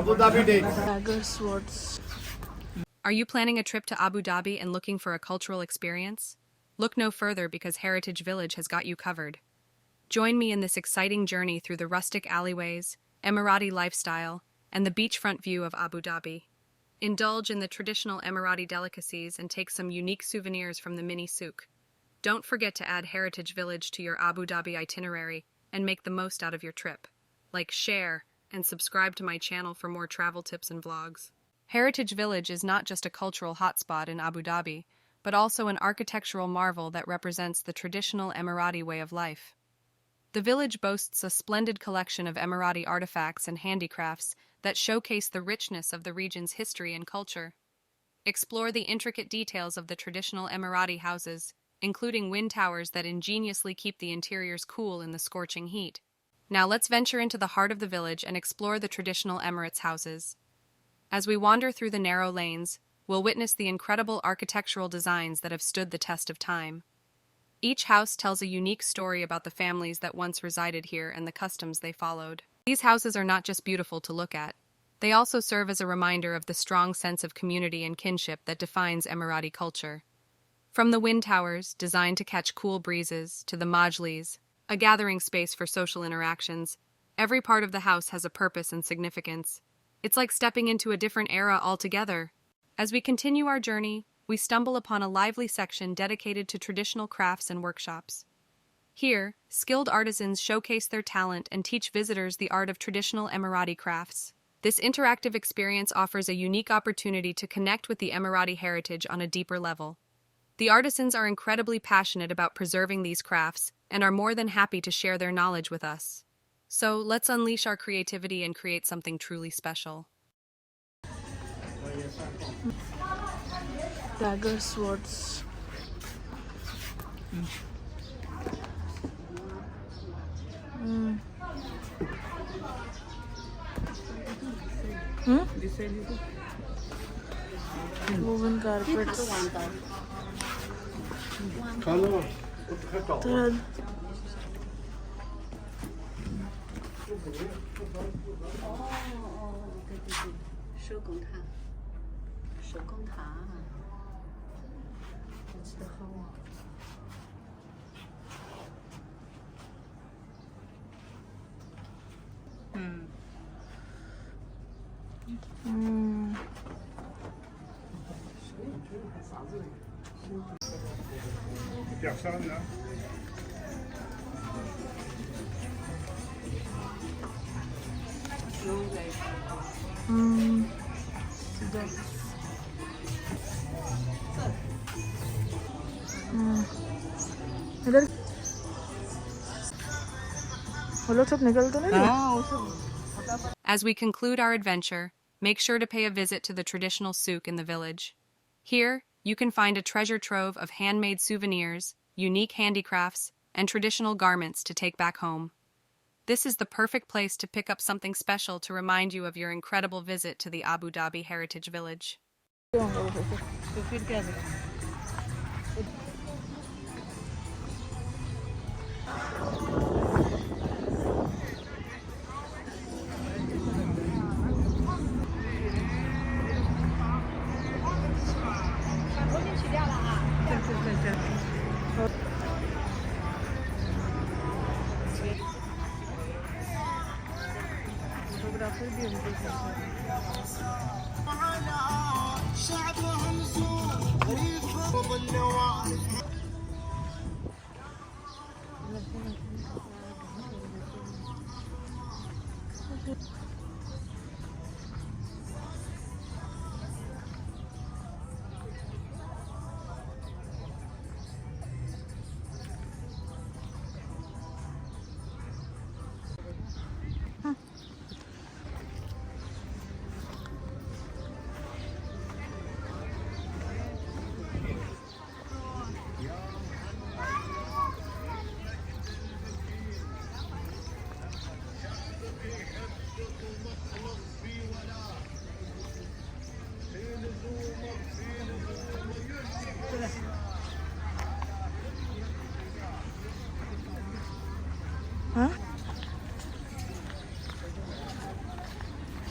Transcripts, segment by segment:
Abu Dhabi day. Dagger swords. Are you planning a trip to Abu Dhabi and looking for a cultural experience? Look no further because Heritage Village has got you covered. Join me in this exciting journey through the rustic alleyways, Emirati lifestyle, and the beachfront view of Abu Dhabi. Indulge in the traditional Emirati delicacies and take some unique souvenirs from the mini souk. Don't forget to add Heritage Village to your Abu Dhabi itinerary and make the most out of your trip. Like, share, and subscribe to my channel for more travel tips and vlogs. Heritage Village is not just a cultural hotspot in Abu Dhabi, but also an architectural marvel that represents the traditional Emirati way of life. The village boasts a splendid collection of Emirati artifacts and handicrafts that showcase the richness of the region's history and culture. Explore the intricate details of the traditional Emirati houses, including wind towers that ingeniously keep the interiors cool in the scorching heat. Now let's venture into the heart of the village and explore the traditional Emirates houses. As we wander through the narrow lanes, we'll witness the incredible architectural designs that have stood the test of time. Each house tells a unique story about the families that once resided here and the customs they followed. These houses are not just beautiful to look at. They also serve as a reminder of the strong sense of community and kinship that defines Emirati culture. From the wind towers, designed to catch cool breezes, to the majlis, a gathering space for social interactions, every part of the house has a purpose and significance. It's like stepping into a different era altogether. As we continue our journey, we stumble upon a lively section dedicated to traditional crafts and workshops. Here, skilled artisans showcase their talent and teach visitors the art of traditional Emirati crafts. This interactive experience offers a unique opportunity to connect with the Emirati heritage on a deeper level. The artisans are incredibly passionate about preserving these crafts and are more than happy to share their knowledge with us. So, let's unleash our creativity and create something truly special. Dagger swords. Woven carpets. Thread. इधर वो लोग सब निकल तो नहीं रहे? As we conclude our adventure, make sure to pay a visit to the traditional souk in the village. Here, you can find a treasure trove of handmade souvenirs, unique handicrafts, and traditional garments to take back home. This is the perfect place to pick up something special to remind you of your incredible visit to the Abu Dhabi Heritage Village.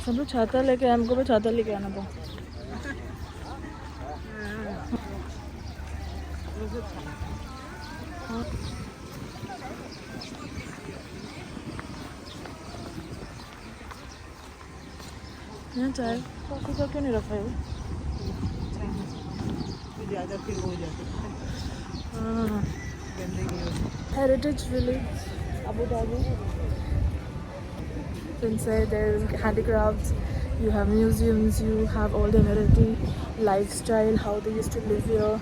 सब लोग छाता लेके आए, हमको भी छाता लेके आना था। यहाँ चाय कॉफी का क्यों नहीं रखा है? हाँ, Heritage Village, Abu Dhabi. Inside there is handicrafts, you have museums, you have all the Emirati lifestyle, how they used to live here.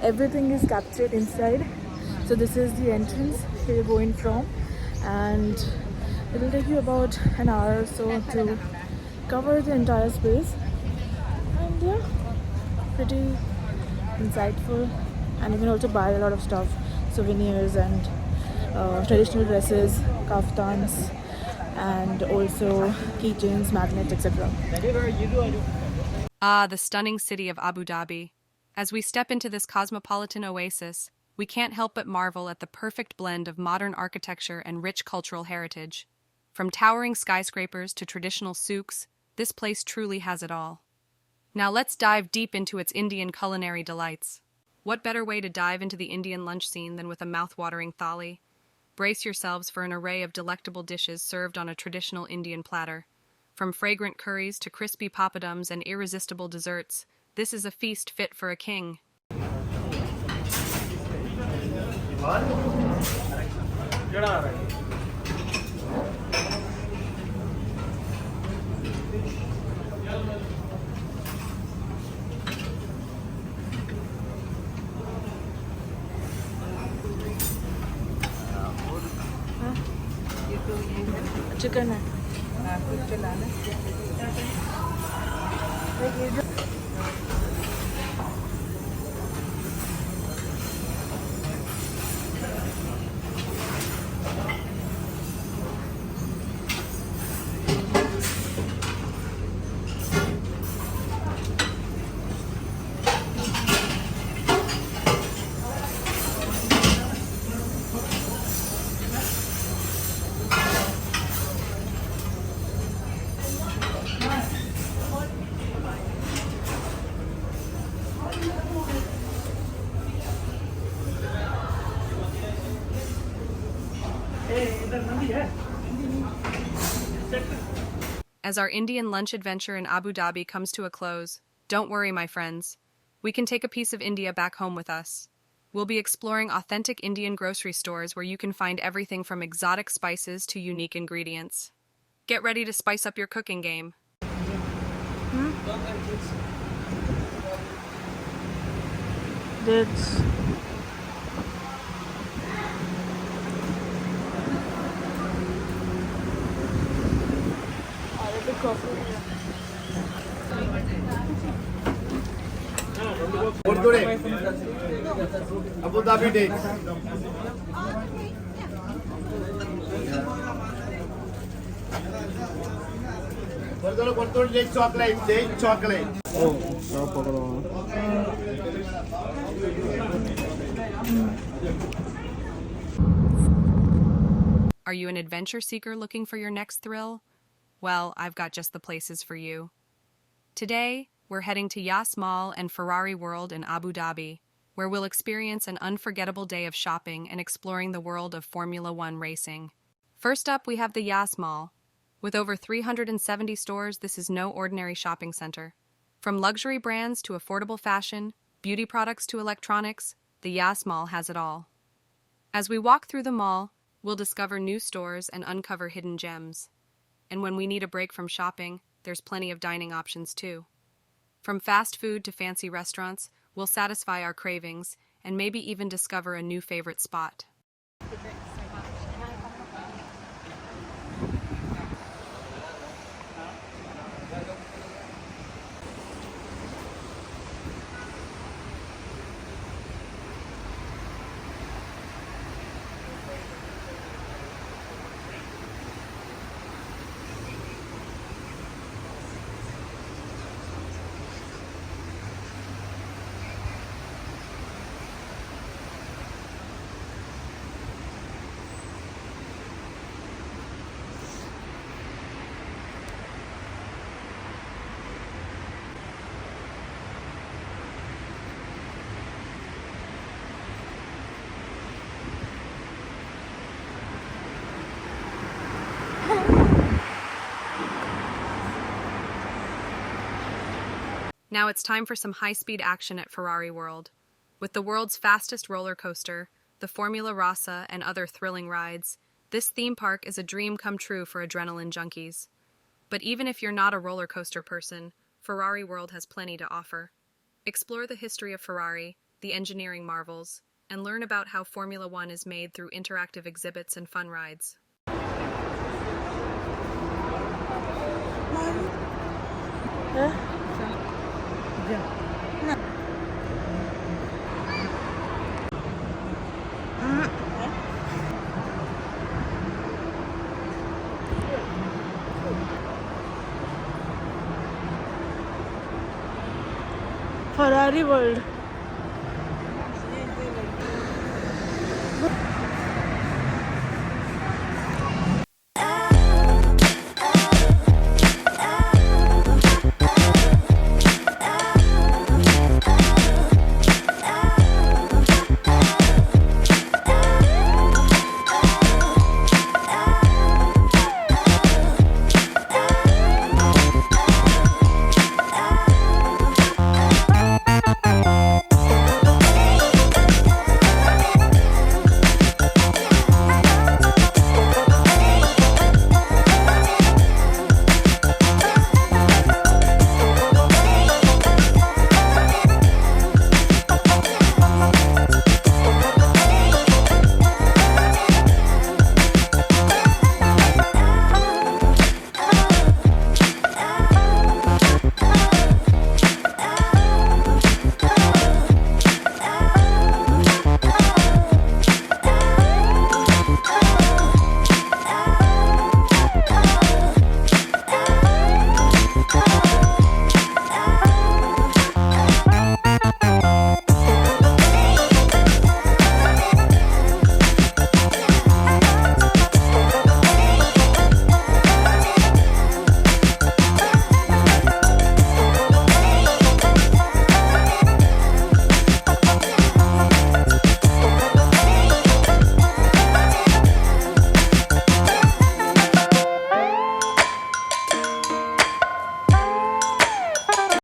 Everything is captured inside. So this is the entrance where you're going from, and it will take you about an hour or so to cover the entire space. And yeah, pretty insightful, and you can also buy a lot of stuff, souvenirs and traditional dresses, kaftans, and also keychains, magnets, etc. Ah, the stunning city of Abu Dhabi. As we step into this cosmopolitan oasis, we can't help but marvel at the perfect blend of modern architecture and rich cultural heritage. From towering skyscrapers to traditional souks, this place truly has it all. Now let's dive deep into its Indian culinary delights. What better way to dive into the Indian lunch scene than with a mouth-watering thali? Brace yourselves for an array of delectable dishes served on a traditional Indian platter. From fragrant curries to crispy papadums and irresistible desserts, this is a feast fit for a king. Chicken है। As our Indian lunch adventure in Abu Dhabi comes to a close, don't worry, my friends. We can take a piece of India back home with us. We'll be exploring authentic Indian grocery stores where you can find everything from exotic spices to unique ingredients. Get ready to spice up your cooking game. Dates. Arabic coffee. Abu Dhabi dates. Chocolate, Zayed chocolate. Are you an adventure seeker looking for your next thrill? Well, I've got just the places for you. Today, we're heading to Yas Mall and Ferrari World in Abu Dhabi, where we'll experience an unforgettable day of shopping and exploring the world of Formula One racing. First up, we have the Yas Mall. With over 370 stores, this is no ordinary shopping center. From luxury brands to affordable fashion, beauty products to electronics, the Yas Mall has it all. As we walk through the mall, we'll discover new stores and uncover hidden gems. And when we need a break from shopping, there's plenty of dining options too. From fast food to fancy restaurants, we'll satisfy our cravings and maybe even discover a new favorite spot. Now it's time for some high-speed action at Ferrari World. With the world's fastest roller coaster, the Formula Rossa, and other thrilling rides, this theme park is a dream come true for adrenaline junkies. But even if you're not a roller coaster person, Ferrari World has plenty to offer. Explore the history of Ferrari, the engineering marvels, and learn about how Formula One is made through interactive exhibits and fun rides. Ferrari World.